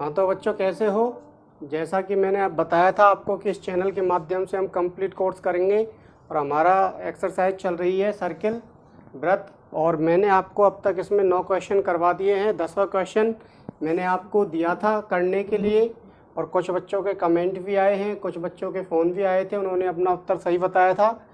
हाँ तो बच्चों कैसे हो। जैसा कि मैंने अब बताया था आपको कि इस चैनल के माध्यम से हम कंप्लीट कोर्स करेंगे और हमारा एक्सरसाइज चल रही है सर्किल वृत्त। और मैंने आपको अब तक इसमें 9 क्वेश्चन करवा दिए हैं। 10वां क्वेश्चन मैंने आपको दिया था करने के लिए और कुछ बच्चों के कमेंट भी आए हैं, कुछ बच्चों के फ़ोन भी आए थे, उन्होंने अपना उत्तर सही बताया था।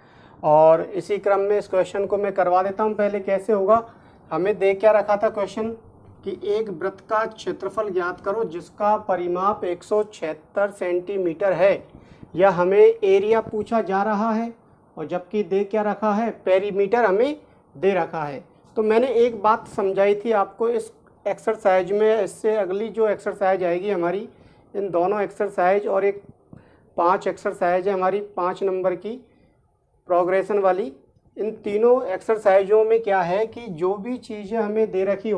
और इसी क्रम में इस क्वेश्चन को मैं करवा देता हूँ। पहले कैसे होगा, हमें दे क्या रखा था क्वेश्चन कि एक वृत्त का क्षेत्रफल ज्ञात करो जिसका परिमाप 176 सेंटीमीटर है। यह हमें एरिया पूछा जा रहा है और जबकि दे क्या रखा है, पेरीमीटर हमें दे रखा है। तो मैंने एक बात समझाई थी आपको इस एक्सरसाइज में। इससे अगली जो एक्सरसाइज आएगी हमारी, इन दोनों एक्सरसाइज और एक 5 एक्सरसाइज है हमारी 5 नंबर की प्रोग्रेशन वाली। इन तीनों एक्सरसाइजों में क्या है कि जो भी चीज़ें हमें दे रखी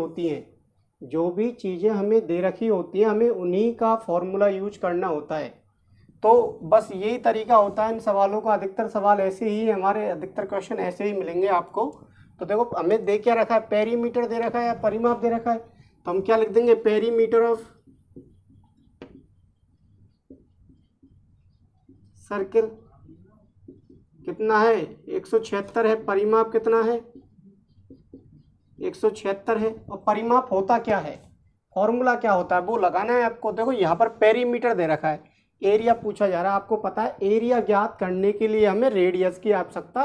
होती हैं, हमें उन्हीं का फॉर्मूला यूज करना होता है। तो बस यही तरीका होता है इन सवालों का। अधिकतर सवाल ऐसे ही, हमारे अधिकतर क्वेश्चन ऐसे ही मिलेंगे आपको। तो देखो हमें दे क्या रखा है, पेरीमीटर दे रखा है या परिमाप दे रखा है। तो हम क्या लिख देंगे, पेरीमीटर ऑफ सर्किल कितना है, 176 है। परिमाप कितना है, 176 है। और परिमाप होता क्या है, फॉर्मूला क्या होता है वो लगाना है आपको। देखो यहाँ पर पेरीमीटर दे रखा है, एरिया पूछा जा रहा है। आपको पता है एरिया ज्ञात करने के लिए हमें रेडियस की आवश्यकता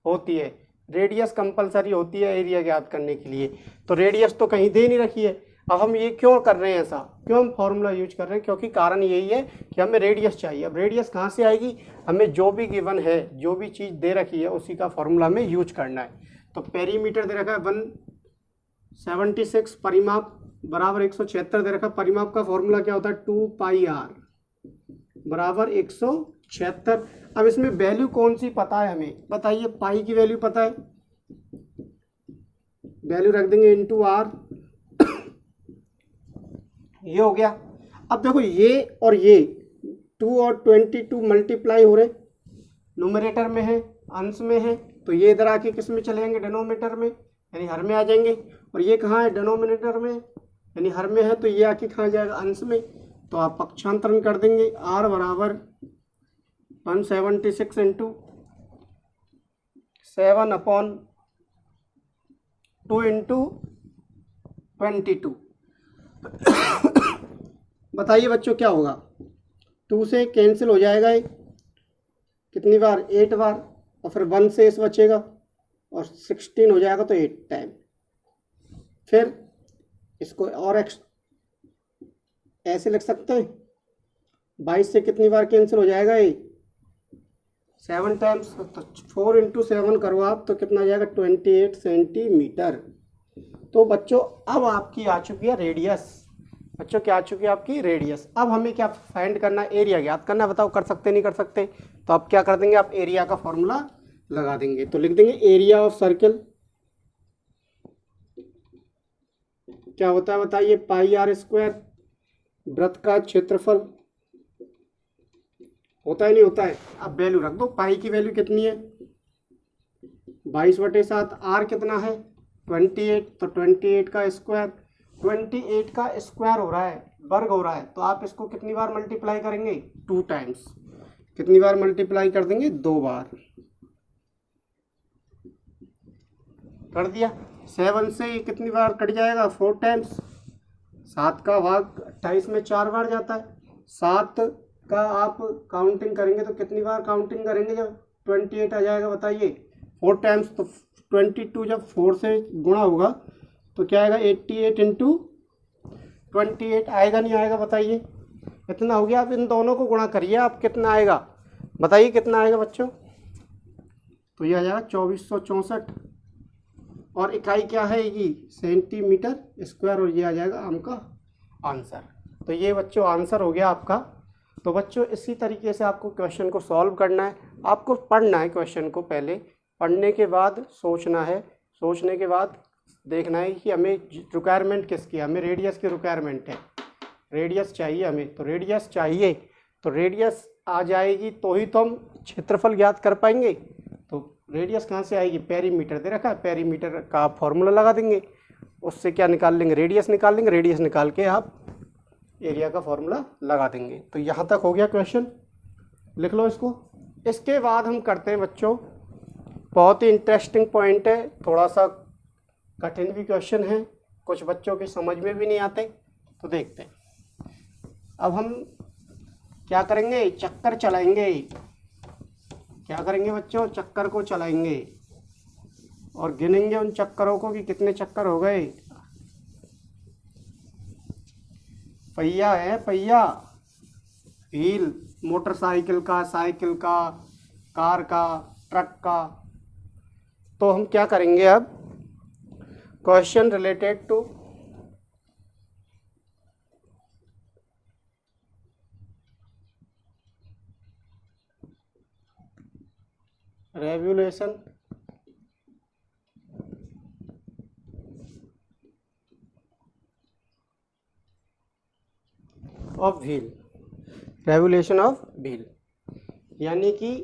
होती है। रेडियस कंपलसरी होती है एरिया ज्ञात करने के लिए। तो रेडियस तो कहीं दे नहीं रखी है। अब हम ये क्यों कर रहे हैं, ऐसा क्यों हम फॉर्मूला यूज कर रहे हैं, क्योंकि कारण यही है कि हमें रेडियस चाहिए। अब रेडियस कहाँ से आएगी, हमें जो भी गिवन है, जो भी चीज़ दे रखी है उसी का फॉर्मूला हमें यूज करना है। तो पेरीमीटर दे रखा है 176, परिमाप बराबर 176 दे रखा। परिमाप का फॉर्मूला क्या होता है, 2πr बराबर 176। अब इसमें वैल्यू कौन सी पता है हमें, बताइए। पाई की वैल्यू पता है, वैल्यू रख देंगे इंटू आर, ये हो गया। अब देखो ये और ये 2 और 22 मल्टीप्लाई हो रहे, न्यूमरेटर में है, अंश में है। तो ये इधर आके किस में चले जाएंगे, डिनोमिनेटर में, यानी हर में आ जाएंगे। और ये कहाँ है, डिनोमिनेटर में यानी हर में है, तो ये आके कहाँ जाएगा, अंश में। तो आप पक्षांतरण कर देंगे, आर बराबर 176 इंटू 7/2 इंटू 22। बताइए बच्चों क्या होगा, 2 से कैंसिल हो जाएगा ये कितनी बार, 8 बार। और फिर 1 से इस बचेगा और 16 हो जाएगा, तो 8 टाइम। फिर इसको और ऐसे लिख सकते हैं, 22 से कितनी बार कैंसिल हो जाएगा ये, 7 टाइम्स। तो 4 इंटू 7 करो आप, तो कितना आ जाएगा, 28 सेंटीमीटर। तो बच्चों अब आपकी आ चुकी है रेडियस। बच्चों क्या आ चुकी है आपकी रेडियस। अब हमें क्या फाइंड करना है, एरिया ज्ञात करना है। बताओ कर सकते नहीं कर सकते। तो आप क्या कर देंगे, आप एरिया का फॉर्मूला लगा देंगे। तो लिख देंगे एरिया ऑफ सर्किल क्या होता है बताइए, πr²। वृत्त का क्षेत्रफल होता है नहीं होता है। अब वैल्यू रख दो, पाई की वैल्यू कितनी है, 22/7। आर कितना है, 28। तो 28 का स्क्वायर, 28 का स्क्वायर हो रहा है, वर्ग हो रहा है। तो आप इसको कितनी बार मल्टीप्लाई करेंगे, 2 टाइम्स। कितनी बार मल्टीप्लाई कर देंगे, 2 बार कर दिया। 7 से ये कितनी बार कट जाएगा, 4 टाइम्स। 7 का भाग 28 में 4 बार जाता है। 7 का आप काउंटिंग करेंगे तो कितनी बार काउंटिंग करेंगे जब 28 आ जाएगा, बताइए, 4 टाइम्स। तो 22 जब 4 से गुणा होगा तो क्या आएगा, 88 इंटू 28 आएगा नहीं आएगा, बताइए कितना हो गया। आप इन दोनों को गुणा करिए, आप कितना आएगा बताइए, कितना आएगा बच्चों। तो ये आ जाएगा 2464। और इकाई क्या है ये, सेंटीमीटर स्क्वायर। और ये आ जाएगा आपका आंसर। तो ये बच्चों आंसर हो गया आपका। तो बच्चों इसी तरीके से आपको क्वेश्चन को सॉल्व करना है। आपको पढ़ना है क्वेश्चन को, पहले पढ़ने के बाद सोचना है, सोचने के बाद देखना है कि हमें रिक्वायरमेंट किसकी है। हमें रेडियस की रिक्वायरमेंट है, रेडियस चाहिए हमें। तो रेडियस चाहिए, तो रेडियस आ जाएगी तो ही तो हम क्षेत्रफल ज्ञात कर पाएंगे। तो रेडियस कहाँ से आएगी, पेरीमीटर दे रखा है, पेरीमीटर का फॉर्मूला लगा देंगे, उससे क्या निकाल लेंगे, रेडियस निकाल लेंगे। रेडियस निकाल के आप एरिया का फॉर्मूला लगा देंगे। तो यहाँ तक हो गया क्वेश्चन, लिख लो इसको। इसके बाद हम करते हैं बच्चों, बहुत ही इंटरेस्टिंग पॉइंट है, थोड़ा सा कठिन भी क्वेश्चन है, कुछ बच्चों के समझ में भी नहीं आते, तो देखते हैं। अब हम क्या करेंगे, चक्कर चलाएंगे। क्या करेंगे बच्चों, चक्कर को चलाएंगे और गिनेंगे उन चक्करों को कि कितने चक्कर हो गए। पहिया है, पहिया, व्हील, मोटरसाइकिल का, साइकिल का, कार का, ट्रक का। तो हम क्या करेंगे अब, question related to revolution of wheel, revolution of wheel, यानी कि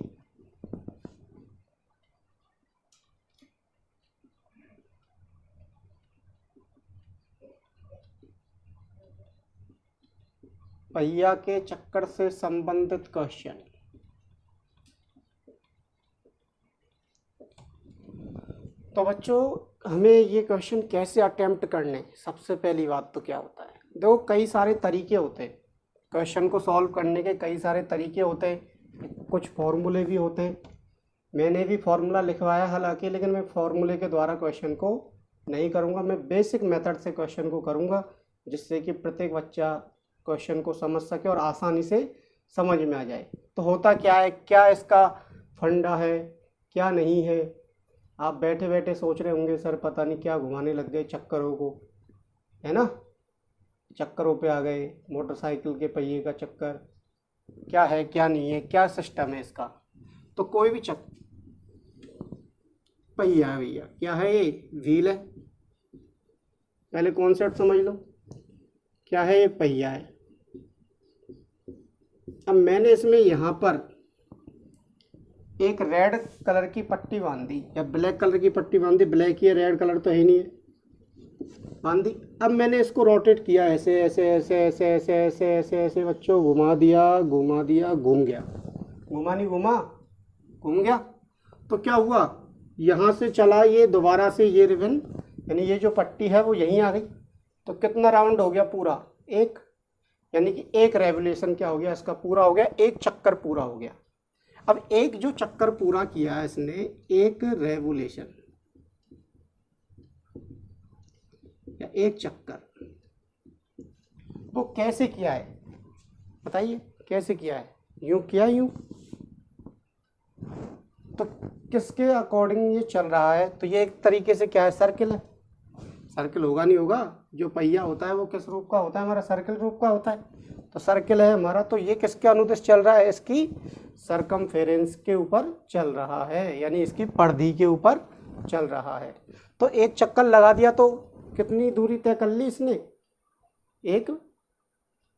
पहिया के चक्कर से संबंधित क्वेश्चन। तो बच्चों हमें ये क्वेश्चन कैसे अटेम्प्ट करने, सबसे पहली बात तो क्या होता है, देखो कई सारे तरीके होते हैं क्वेश्चन को सॉल्व करने के, कई सारे तरीके होते हैं, कुछ फॉर्मूले भी होते हैं। मैंने भी फॉर्मूला लिखवाया हालांकि, लेकिन मैं फॉर्मूले के द्वारा क्वेश्चन को नहीं करूँगा, मैं बेसिक मेथड से क्वेश्चन को करूँगा, जिससे कि प्रत्येक बच्चा क्वेश्चन को समझ सके और आसानी से समझ में आ जाए। तो होता क्या है, क्या इसका फंडा है, क्या नहीं है। आप बैठे बैठे सोच रहे होंगे सर पता नहीं क्या घुमाने लग गए चक्करों को, है ना, चक्करों पे आ गए, मोटरसाइकिल के पहिए का चक्कर, क्या है क्या नहीं है, क्या सिस्टम है इसका। तो कोई भी पहिया है भैया, क्या है ये, व्हील है, पहले कॉन्सेप्ट समझ लो, क्या है ये, पहिया है। अब मैंने इसमें यहाँ पर एक रेड कलर की पट्टी बांधी या ब्लैक कलर की पट्टी बांधी, ब्लैक ही है, रेड कलर तो है नहीं है, बांधी। अब मैंने इसको रोटेट किया ऐसे ऐसे ऐसे ऐसे ऐसे ऐसे ऐसे ऐसे बच्चों, घुमा दिया घुमा दिया, घूम गया, घुमा नहीं घुमा, घूम गया। तो क्या हुआ, यहाँ से चला ये दोबारा से ये रिबन, यानी ये जो पट्टी है वो यहीं आ गई। तो कितना राउंड हो गया, पूरा एक, यानी कि एक रेवोल्यूशन क्या हो गया इसका, पूरा हो गया, एक चक्कर पूरा हो गया। अब एक जो चक्कर पूरा किया है इसने, एक रेवोल्यूशन या एक चक्कर, वो कैसे किया है बताइए, कैसे किया है, यूं किया, यूं। तो किसके अकॉर्डिंग ये चल रहा है, तो ये एक तरीके से क्या है, सर्किल है। सर्किल होगा नहीं होगा, जो पहिया होता है वो किस रूप का होता है हमारा, सर्किल रूप का होता है। तो सर्किल है हमारा, तो ये किसके अनुदिश चल रहा है, इसकी सरकमफेरेंस के ऊपर चल रहा है, यानी इसकी परिधि के ऊपर चल रहा है। तो एक चक्कर लगा दिया तो कितनी दूरी तय कर ली इसने, एक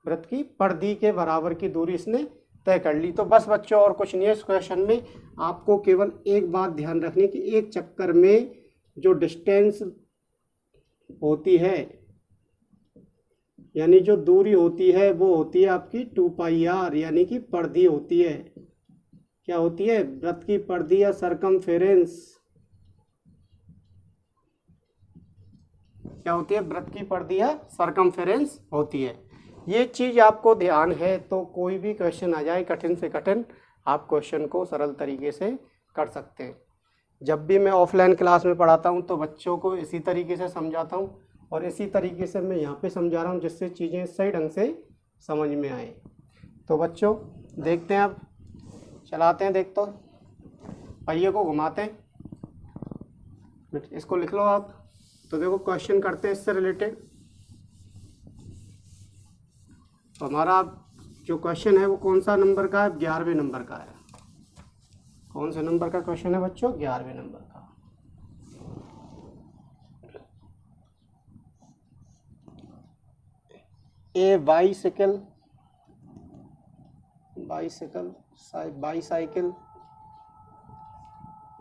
वृत्त की परिधि के बराबर की दूरी इसने तय कर ली। तो बस बच्चों और कुछ नहीं है इस क्वेश्चन में, आपको केवल एक बात ध्यान रखनी कि एक चक्कर में जो डिस्टेंस होती है, यानी जो दूरी होती है वो होती है आपकी 2πr, यानी कि परिधि होती है, क्या होती है, वृत्त की परिधि या सरकमफेरेंस, क्या होती है, वृत्त की परिधि या सरकमफेरेंस होती है। ये चीज़ आपको ध्यान है तो कोई भी क्वेश्चन आ जाए कठिन से कठिन, आप क्वेश्चन को सरल तरीके से कर सकते हैं। जब भी मैं ऑफलाइन क्लास में पढ़ाता हूँ तो बच्चों को इसी तरीके से समझाता हूँ और इसी तरीके से मैं यहाँ पे समझा रहा हूँ, जिससे चीज़ें सही ढंग से समझ में आए। तो बच्चों देखते हैं, अब चलाते हैं, देख तो पहिए को घुमाते हैं, इसको लिख लो आप। तो देखो क्वेश्चन करते हैं इससे रिलेटेड। तो हमारा जो क्वेश्चन है वो कौन सा नंबर का है, 11वें नंबर का है। कौन से नंबर का क्वेश्चन है बच्चों, 11वें नंबर का। A bicycle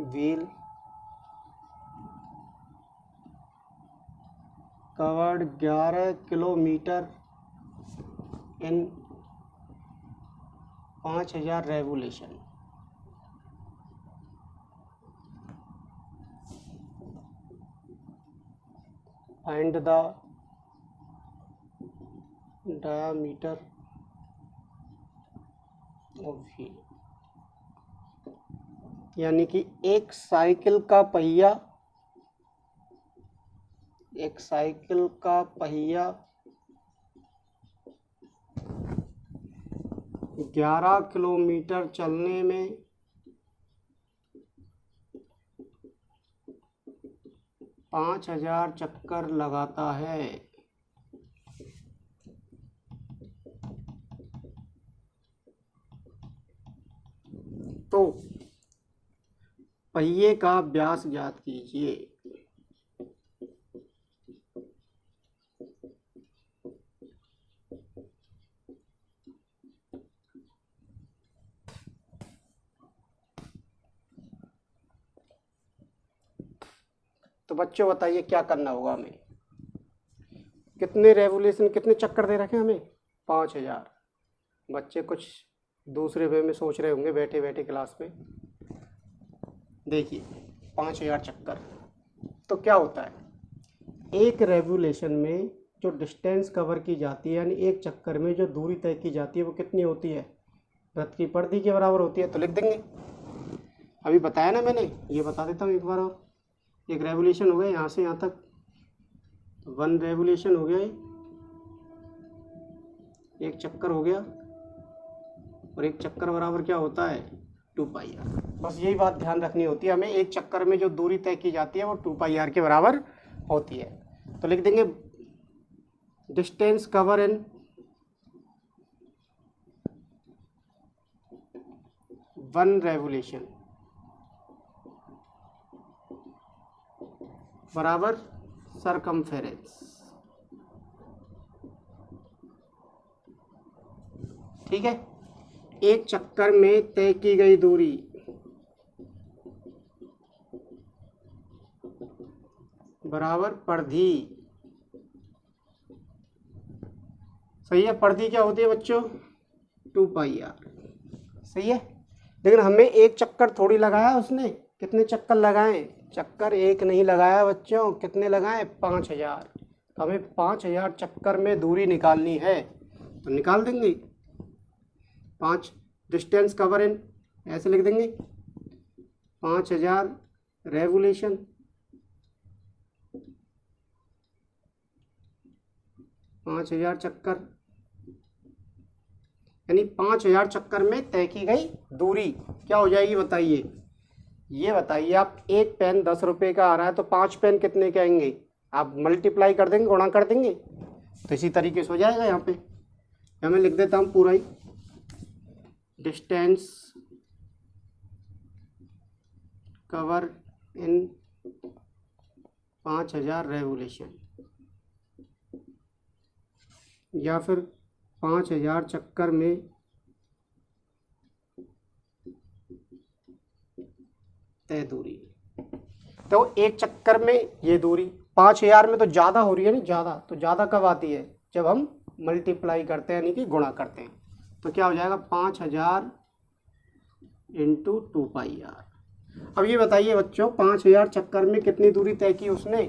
wheel covered 11 kilometre in 5000 revolution. Find the diameter of wheel, यानी कि एक साइकिल का पहिया 11 किलोमीटर चलने में 5000 चक्कर लगाता है। तो पहिए का व्यास ज्ञात कीजिए। तो बच्चों बताइए क्या करना होगा हमें। कितने रेवोल्यूशन, कितने चक्कर दे रखे हैं हमें? 5000। बच्चे कुछ दूसरे वे में सोच रहे होंगे बैठे बैठे क्लास में। देखिए 5000 चक्कर तो क्या होता है, एक रेवोल्यूशन में जो डिस्टेंस कवर की जाती है, यानी एक चक्कर में जो दूरी तय की जाती है वो कितनी होती है? वृत्त की परिधि के बराबर होती है। तो लिख देंगे, अभी बताया ना मैंने, ये बता देता हूँ एक बार और। एक रेवोल्यूशन हो गया यहाँ से यहाँ तक, 1 रेवोल्यूशन हो गया, एक चक्कर हो गया, और एक चक्कर बराबर क्या होता है? 2πr। बस यही बात ध्यान रखनी होती है हमें, एक चक्कर में जो दूरी तय की जाती है वो 2πr के बराबर होती है। तो लिख देंगे डिस्टेंस कवर इन 1 रेवोल्यूशन बराबर सरकमफेरेंस। ठीक है, एक चक्कर में तय की गई दूरी बराबर परिधि। सही है, परिधि क्या होती है बच्चों? 2πr। सही है, लेकिन हमें एक चक्कर थोड़ी लगाया उसने, कितने चक्कर लगाए? चक्कर एक नहीं लगाया बच्चों, कितने लगाए? 5000। हमें 5000 चक्कर में दूरी निकालनी है, तो निकाल देंगे। 5 डिस्टेंस कवर इन, ऐसे लिख देंगे 5000 रेवोल्यूशन 5000 चक्कर, यानी 5000 चक्कर में तय की गई दूरी क्या हो जाएगी बताइए? ये बताइए आप, एक पेन 10 रुपये का आ रहा है तो 5 पेन कितने के आएंगे? आप मल्टीप्लाई कर देंगे, गुणा कर देंगे, तो इसी तरीके से हो जाएगा। यहाँ पे मैं लिख देता हूँ पूरा ही, डिस्टेंस कवर इन 5000 रेवोल्यूशन, या फिर 5000 चक्कर में तय दूरी। तो एक चक्कर में ये दूरी 5000 में तो ज़्यादा हो रही है ना, ज़्यादा तो ज़्यादा कब आती है? जब हम मल्टीप्लाई करते हैं, यानी कि गुणा करते हैं। तो क्या हो जाएगा? 5000 इंटू 2πr। अब ये बताइए बच्चों, 5000 चक्कर में कितनी दूरी तय की उसने?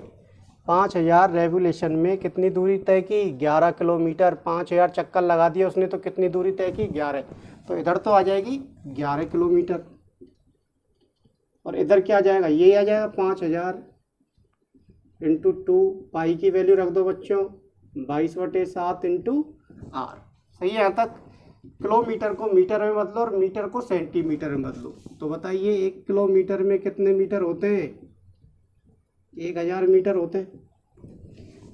5000 रेवोल्यूशन में कितनी दूरी तय की? 11 किलोमीटर। 5000 चक्कर लगा दिया उसने तो कितनी दूरी तय की? 11। तो इधर तो आ जाएगी 11 किलोमीटर, और इधर क्या आ जाएगा? ये आ जाएगा 5000 इंटू 2, पाई की वैल्यू रख दो बच्चों 22/7 इंटू r। सही है यहाँ तक? किलोमीटर को मीटर में बदलो और मीटर को सेंटीमीटर में बदलो। तो बताइए 1 किलोमीटर में कितने मीटर होते हैं? 1000 मीटर होते हैं।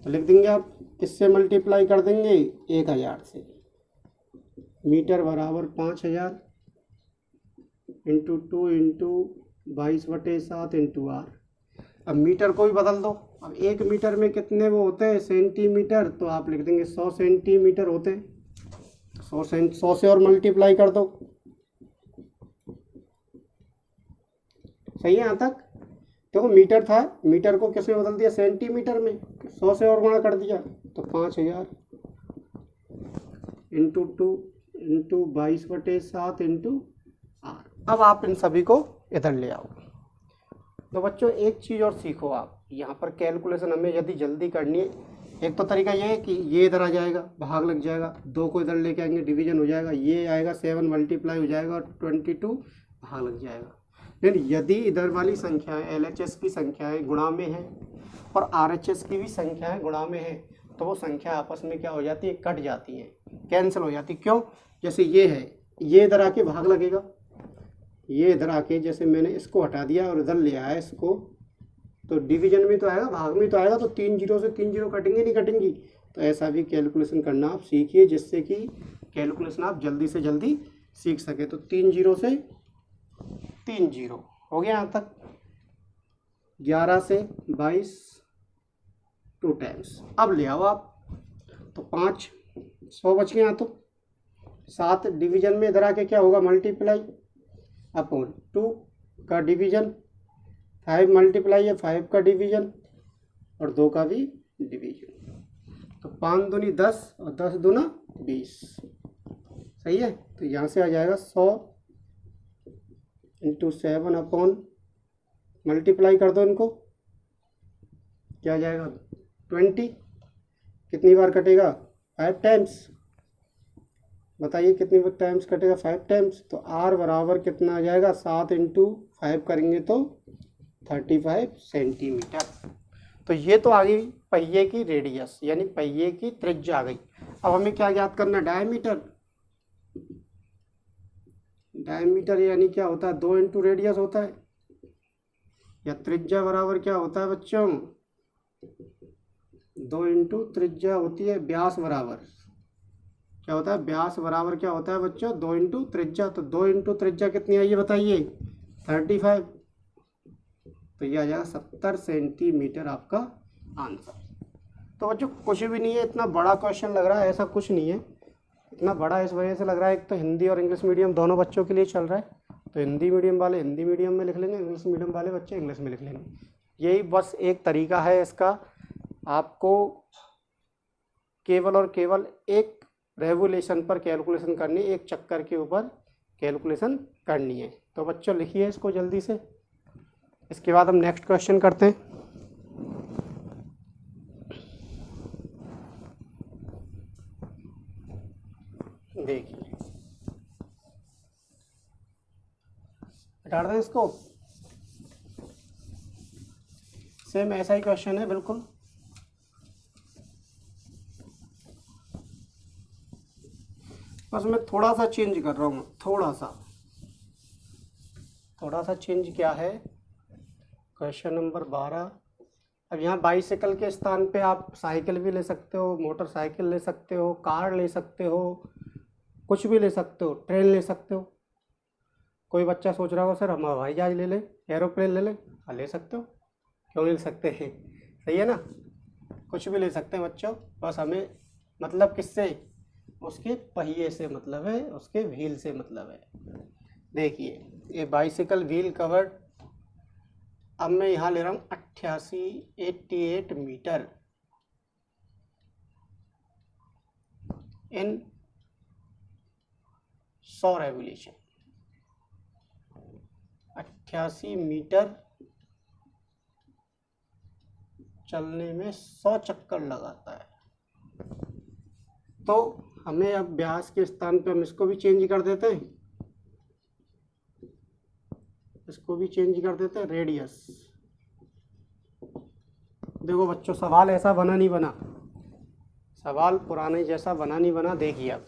तो लिख देंगे आप, किससे मल्टीप्लाई कर देंगे? 1000 से। मीटर बराबर 5000 इंटू 2 इंटू 22/7 इंटू r। अब मीटर को भी बदल दो। अब 1 मीटर में कितने वो होते हैं? सेंटीमीटर। तो आप लिख देंगे 100 सेंटीमीटर होते हैं। 100 से और मल्टीप्लाई कर दो। सही है यहाँ तक? देखो मीटर था, मीटर को किसमें बदल दिया? सेंटीमीटर में। 100 से और गुणा कर दिया तो 5000 इंटू 2 इंटू 22/7 इंटू आर। अब आप इन सभी को इधर ले आओ। तो बच्चों एक चीज़ और सीखो आप, यहाँ पर कैलकुलेशन हमें यदि जल्दी करनी है, एक तो तरीका ये है कि ये इधर आ जाएगा, भाग लग जाएगा, 2 को इधर लेके आएंगे, डिवीजन हो जाएगा, ये आएगा 7 मल्टीप्लाई हो जाएगा और 22 भाग लग जाएगा। लेकिन यदि इधर वाली संख्याएं LHS की संख्याएं गुणा में है और RHS की भी संख्याएं गुणा में है, तो वो संख्या आपस में क्या हो जाती है, कट जाती है, कैंसिल हो जाती है। क्यों? जैसे ये है, ये इधर आके भाग लगेगा, ये इधर आके जैसे मैंने इसको हटा दिया और इधर ले आया इसको, तो डिवीजन में तो आएगा, भाग में तो आएगा, तो 3 जीरो से 3 जीरो कटेंगे नहीं कटेंगी। तो ऐसा भी कैलकुलेशन करना आप सीखिए, जिससे कि कैलकुलेशन आप जल्दी से जल्दी सीख सके। तो 3 जीरो से 3 जीरो हो गया यहाँ तक, 11 से 22 2 टाइम्स। अब ले आओ आप, तो 5 100 बच गए यहाँ। तो 7 डिवीजन में इधर आके क्या होगा, मल्टीप्लाई अपॉन 2 का डिवीजन, 5 मल्टीप्लाई है 5 का डिवीजन और 2 का भी डिवीजन। तो 5 दूनी 10 और 10 दूना 20, सही है। तो यहाँ से आ जाएगा 100 इंटू 7 अपॉन, मल्टीप्लाई कर दो इनको, क्या आ जाएगा 20। कितनी बार कटेगा, 5 टाइम्स। बताइए कितनी टाइम्स कटेगा, 5 टाइम्स। तो R बराबर कितना आ जाएगा, 7 इंटू 5 करेंगे तो 35 सेंटीमीटर। तो ये तो आ गई पहिए की रेडियस, यानी पहिए की त्रिज्या आ गई। अब हमें क्या ज्ञात करना है, डायमीटर। डायमीटर यानी क्या होता है, 2 इंटू रेडियस होता है, या त्रिज्या बराबर क्या होता है बच्चों, 2 इंटू त्रिज्या होती है व्यास बराबर, क्या होता है, व्यास बराबर क्या होता है बच्चों, 2 इंटू त्रिज्या। तो 2 इंटू त्रिज्या कितनी आई है बताइए, 35। तो ये आ जाएगा 70 सेंटीमीटर आपका आंसर। तो बच्चों कुछ भी नहीं है, इतना बड़ा क्वेश्चन लग रहा है, ऐसा कुछ नहीं है। इतना बड़ा इस वजह से लग रहा है, एक तो हिंदी और इंग्लिश मीडियम दोनों बच्चों के लिए चल रहा है, तो हिंदी मीडियम वाले हिंदी मीडियम में लिख लेंगे, इंग्लिश मीडियम वाले बच्चे इंग्लिश में लिख लेंगे। यही बस एक तरीका है इसका, आपको केवल और केवल एक रेवोल्यूशन पर कैलकुलेशन करनी, एक चक्कर के ऊपर कैलकुलेशन करनी है। तो बच्चों लिखिए इसको जल्दी से, इसके बाद हम नेक्स्ट क्वेश्चन करते हैं। देखिए हटा दें इसको, सेम ऐसा ही क्वेश्चन है बिल्कुल। बस मैं थोड़ा सा चेंज कर रहा हूँ, थोड़ा सा चेंज क्या है, क्वेश्चन नंबर 12। अब यहाँ बाइसिकल के स्थान पे आप साइकिल भी ले सकते हो, मोटरसाइकिल ले सकते हो, कार ले सकते हो, कुछ भी ले सकते हो, ट्रेन ले सकते हो। कोई बच्चा सोच रहा हो सर हम हवाई जहाज ले लें, एरोप्लेन ले लें, हाँ ले सकते हो, क्यों नहीं ले सकते हैं, सही है ना। कुछ भी ले सकते हैं बच्चों, बस हमें मतलब किससे, उसके पहिए से मतलब है, उसके व्हील से मतलब है। देखिए ये बाइसिकल व्हील कवर्ड, अब मैं यहाँ ले रहा हूँ 88 मीटर इन 100 रेवोल्यूशन। 88 मीटर चलने में 100 चक्कर लगाता है। तो हमें अब व्यास के स्थान पे हम इसको भी चेंज कर देते हैं, इसको भी चेंज कर देते हैं रेडियस। देखो बच्चों सवाल ऐसा बना नहीं बना, सवाल पुराने जैसा बना नहीं बना, देखिए अब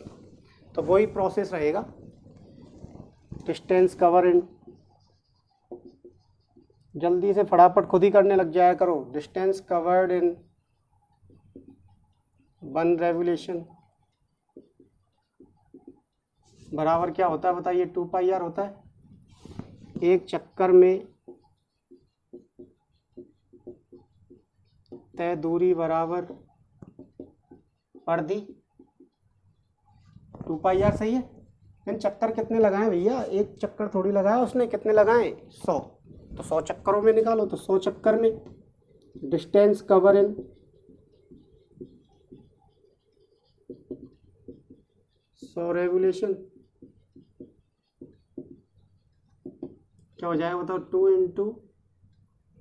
तो वही प्रोसेस रहेगा, डिस्टेंस कवर इन, जल्दी से फटाफट खुद ही करने लग जाया करो। डिस्टेंस कवर्ड इन 1 रेवोल्यूशन बराबर क्या होता है बताइए, 2πr होता है। एक चक्कर में तय दूरी बराबर परिधि, 2πr सही है। लेकिन चक्कर कितने लगाए भैया, एक चक्कर थोड़ी लगाया उसने, कितने लगाए 100, तो 100 चक्करों में निकालो, तो 100 चक्कर में डिस्टेंस कवर इन 100 रेवोल्यूशन क्या हो जाएगा बताओ, 2 इंटू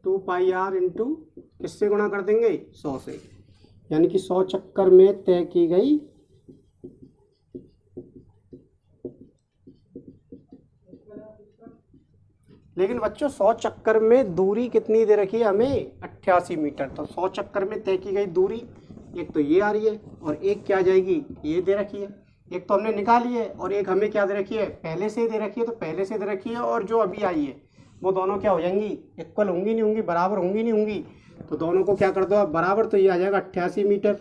2πr इंटू किससे गुणा कर देंगे, 100 से, यानी कि 100 चक्कर में तय की गई लेकिन बच्चों 100 चक्कर में दूरी कितनी दे रखी है हमें, 88 मीटर। तो 100 चक्कर में तय की गई दूरी एक तो ये आ रही है और एक क्या आ जाएगी, ये दे रखी है। एक तो हमने निकाली है और एक हमें क्या दे रखी है, पहले से दे रखी है। तो पहले से दे रखी है और जो अभी आई है वो दोनों क्या हो जाएंगी, इक्वल होंगी नहीं होंगी, बराबर होंगी नहीं होंगी। तो दोनों को क्या कर दो बराबर, तो ये आ जाएगा 88 मीटर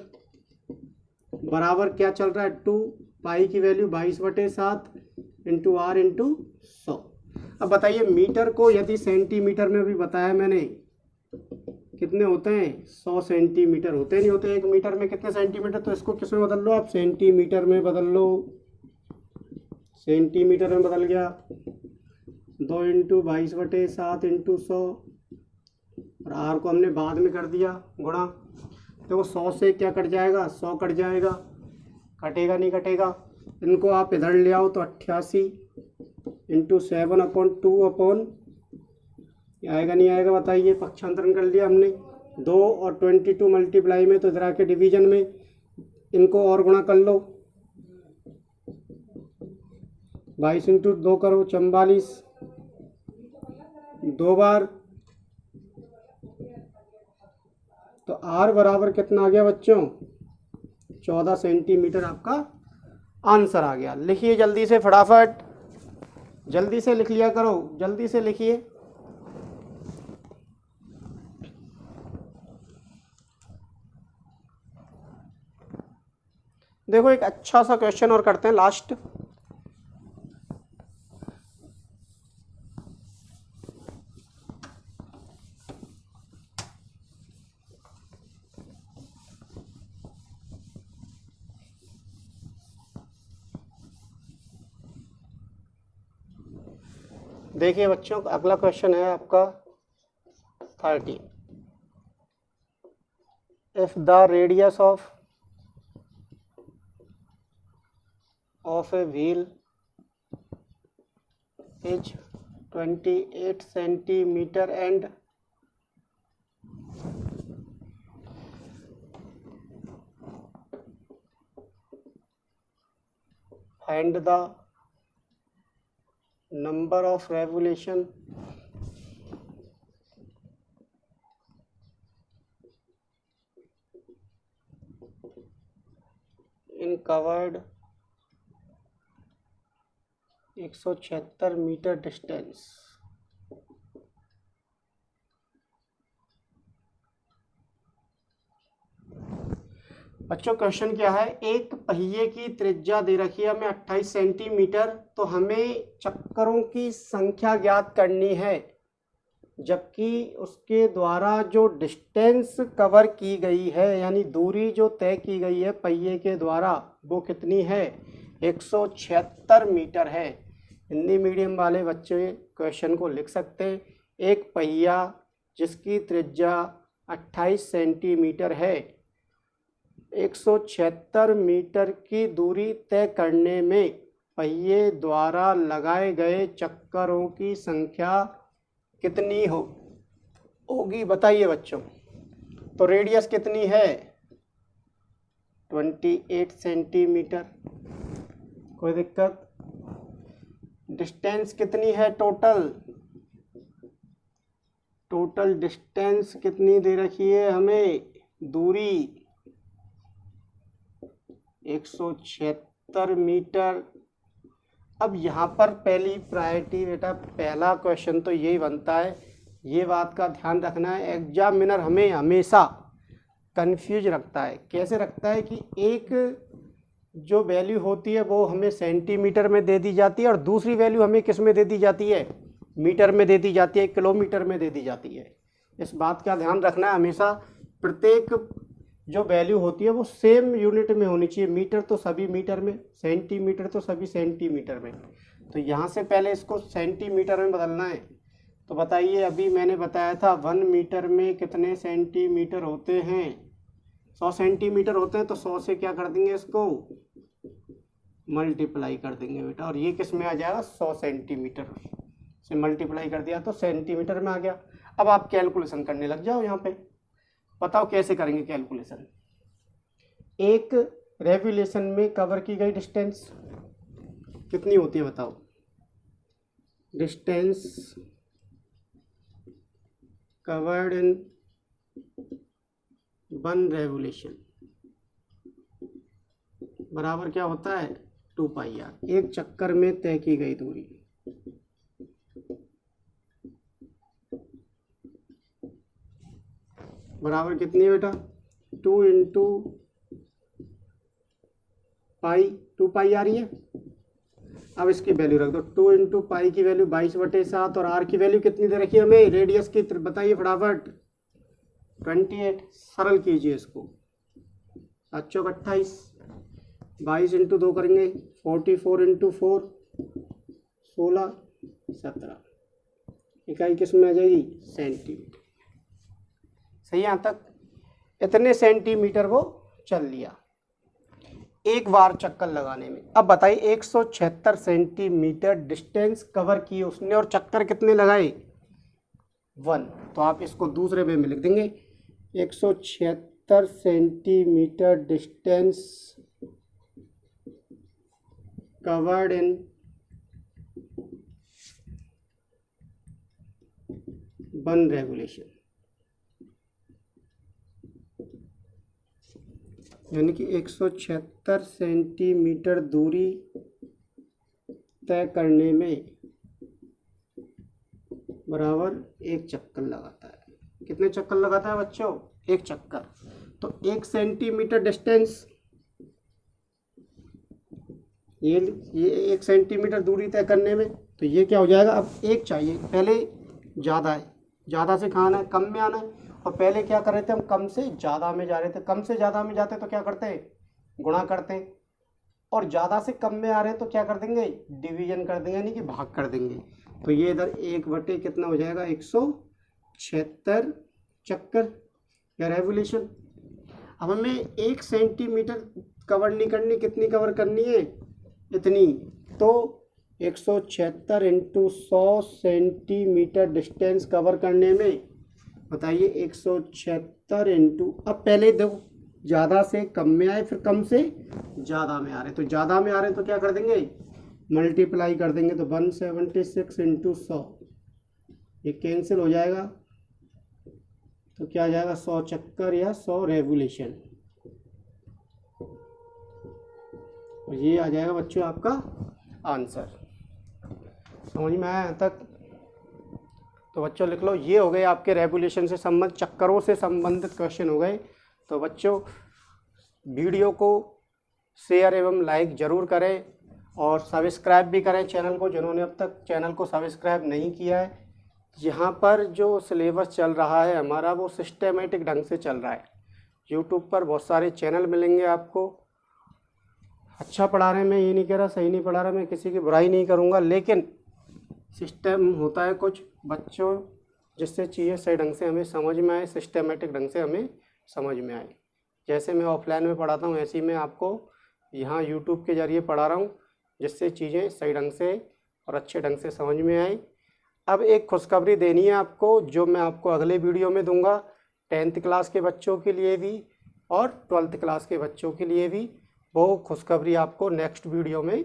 बराबर क्या चल रहा है, 2 पाई की वैल्यू 22/7 इंटू आर इंटू 100। अब बताइए मीटर को यदि सेंटीमीटर में भी बताया मैंने कितने होते हैं, 100 सेंटीमीटर होते नहीं होते, 1 मीटर में कितने सेंटीमीटर। तो इसको किस में बदल लो आप, सेंटीमीटर में बदल लो, सेंटीमीटर में बदल गया, 2 इंटू 22/7 इंटू 100 और आर को हमने बाद में कर दिया गुणा। देखो 100 से क्या कट जाएगा, 100 कट जाएगा, कटेगा नहीं कटेगा। इनको आप इधर ले आओ तो 88 इंटू 7/2 आएगा नहीं आएगा बताइए, पक्षांतरण कर लिया हमने 2 और 22 मल्टीप्लाई में, तो इधर आके डिवीजन में इनको और गुणा कर लो, 22 इंटू 2 करो 44, 2 बार। तो आर बराबर कितना आ गया बच्चों, 14 सेंटीमीटर आपका आंसर आ गया। लिखिए जल्दी से, फटाफट जल्दी से लिख लिया करो, जल्दी से लिखिए। देखो एक अच्छा सा क्वेश्चन और करते हैं लास्ट। देखिए बच्चों अगला क्वेश्चन है आपका 30। If the radius of a wheel is 28 centimeter and find the number of revolution in covered 176 metre distance. बच्चों क्वेश्चन क्या है, एक पहिए की त्रिज्या दे रखी है हमें 28 सेंटीमीटर, तो हमें चक्करों की संख्या ज्ञात करनी है, जबकि उसके द्वारा जो डिस्टेंस कवर की गई है यानी दूरी जो तय की गई है पहिए के द्वारा वो कितनी है, 176 मीटर है। हिंदी मीडियम वाले बच्चे क्वेश्चन को लिख सकते हैं। एक पहिया जिसकी त्रिज्या 28 सेंटीमीटर है, 176 मीटर की दूरी तय करने में पहिए द्वारा लगाए गए चक्करों की संख्या कितनी होगी बताइए बच्चों। तो रेडियस कितनी है, 28 सेंटीमीटर, कोई दिक्कत। डिस्टेंस कितनी है, टोटल डिस्टेंस कितनी दे रखी है हमें, दूरी 176 मीटर। अब यहाँ पर पहली प्रायोरिटी बेटा, पहला क्वेश्चन तो यही बनता है, ये बात का ध्यान रखना है। एग्जामिनर हमें हमेशा कंफ्यूज रखता है। कैसे रखता है कि एक जो वैल्यू होती है वो हमें सेंटीमीटर में दे दी जाती है और दूसरी वैल्यू हमें किस में दे दी जाती है, मीटर में दे दी जाती है, किलोमीटर में दे दी जाती है। इस बात का ध्यान रखना है हमेशा। प्रत्येक जो वैल्यू होती है वो सेम यूनिट में होनी चाहिए। मीटर तो सभी मीटर में, सेंटीमीटर तो सभी सेंटीमीटर में। तो यहाँ से पहले इसको सेंटीमीटर में बदलना है। तो बताइए, अभी मैंने बताया था 1 मीटर में कितने सेंटीमीटर होते हैं, 100 सेंटीमीटर होते हैं। तो 100 से क्या कर देंगे, इसको मल्टीप्लाई कर देंगे बेटा, और ये किस में आ जाएगा 100 सेंटीमीटर से मल्टीप्लाई कर दिया तो सेंटीमीटर में आ गया। अब आप कैलकुलेशन करने लग जाओ। यहाँ पे बताओ कैसे करेंगे कैलकुलेशन। एक रेवोल्यूशन में कवर की गई डिस्टेंस कितनी होती है बताओ। डिस्टेंस कवर्ड इन 1 रेवोल्यूशन बराबर क्या होता है 2 पाई आर। एक चक्कर में तय की गई दूरी बराबर कितनी है बेटा 2 इंटू पाई, 2 पाई आ रही है। अब इसकी वैल्यू रख दो, 2 इंटू पाई की वैल्यू 22/7 और आर की वैल्यू कितनी दे रखी है हमें, रेडियस की बताइए फटाफट 28। सरल कीजिए इसको, 7 28, 22 इंटू 2 करेंगे 44 इंटू 4 16 17, इकाई किस में आ जाएगी सेंटीमीटर। सही यहाँ तक। इतने सेंटीमीटर वो चल लिया एक बार चक्कर लगाने में। अब बताइए 176 सेंटीमीटर डिस्टेंस कवर की उसने और चक्कर कितने लगाए 1। तो आप इसको दूसरे वे में लिख देंगे 176 centimetre distance covered in 1 revolution, यानी कि 176 सेंटीमीटर दूरी तय करने में बराबर एक चक्कर लगाता है। कितने चक्कर लगाता है बच्चों, एक चक्कर। तो 1 सेंटीमीटर डिस्टेंस, ये 1 सेंटीमीटर दूरी तय करने में, तो ये क्या हो जाएगा। अब एक चाहिए, पहले ज़्यादा है, ज़्यादा से कहाँ आना है कम में आना है। और पहले क्या कर रहे थे हम कम से ज़्यादा में जा रहे थे, कम से ज़्यादा में जाते तो क्या करते गुणा करते, और ज़्यादा से कम में आ रहे हैं तो क्या कर देंगे डिवीजन कर देंगे, यानी कि भाग कर देंगे। तो ये इधर 1/, कितना हो जाएगा 176 चक्कर या रेवोल्यूशन। अब हमें 1 सेंटीमीटर कवर नहीं करनी, कितनी कवर करनी है इतनी। तो 176 इंटू 100 सेंटीमीटर डिस्टेंस कवर करने में बताइए 176 इंटू, अब पहले देखो ज़्यादा से कम में आए फिर कम से ज़्यादा में आ रहे, तो ज़्यादा में आ रहे तो क्या कर देंगे मल्टीप्लाई कर देंगे। तो 176 इंटू 100, ये कैंसिल हो जाएगा तो क्या आ जाएगा 100 चक्कर या 100 रेवोल्यूशन। और ये आ जाएगा बच्चों आपका आंसर। समझ में आया यहाँ तक। तो बच्चों लिख लो, ये हो गए आपके रेवोल्यूशन से संबंधित, चक्करों से संबंधित क्वेश्चन हो गए। तो बच्चों वीडियो को शेयर एवं लाइक ज़रूर करें और सब्सक्राइब भी करें चैनल को, जिन्होंने अब तक चैनल को सब्सक्राइब नहीं किया है। यहाँ पर जो सिलेबस चल रहा है हमारा वो सिस्टेमेटिक ढंग से चल रहा है। यूट्यूब पर बहुत सारे चैनल मिलेंगे आपको। अच्छा पढ़ा रहे हैं, मैं ये नहीं कह रहा सही नहीं पढ़ा रहा, मैं किसी की बुराई नहीं करूँगा, लेकिन सिस्टम होता है कुछ बच्चों, जिससे चीज़ें सही ढंग से हमें समझ में आए, सिस्टमेटिक ढंग से हमें समझ में आए। जैसे मैं ऑफलाइन में पढ़ाता हूँ ऐसे ही मैं आपको यहाँ यूट्यूब के ज़रिए पढ़ा रहा हूँ, जिससे चीज़ें सही ढंग से और अच्छे ढंग से समझ में आए। अब एक खुशखबरी देनी है आपको, जो मैं आपको अगले वीडियो में दूंगा, 10th क्लास के बच्चों के लिए भी और 12th क्लास के बच्चों के लिए भी। वो खुशखबरी आपको नेक्स्ट वीडियो में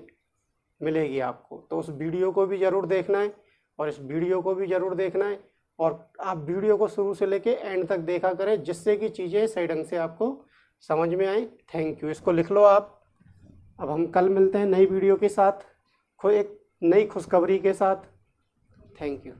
मिलेगी आपको। तो उस वीडियो को भी ज़रूर देखना है और इस वीडियो को भी ज़रूर देखना है, और आप वीडियो को शुरू से लेके एंड तक देखा करें, जिससे कि चीज़ें सही ढंग से आपको समझ में आए। Thank you. इसको लिख लो आप। अब हम कल मिलते हैं नई वीडियो के साथ, एक नई खुशखबरी के साथ। Thank you.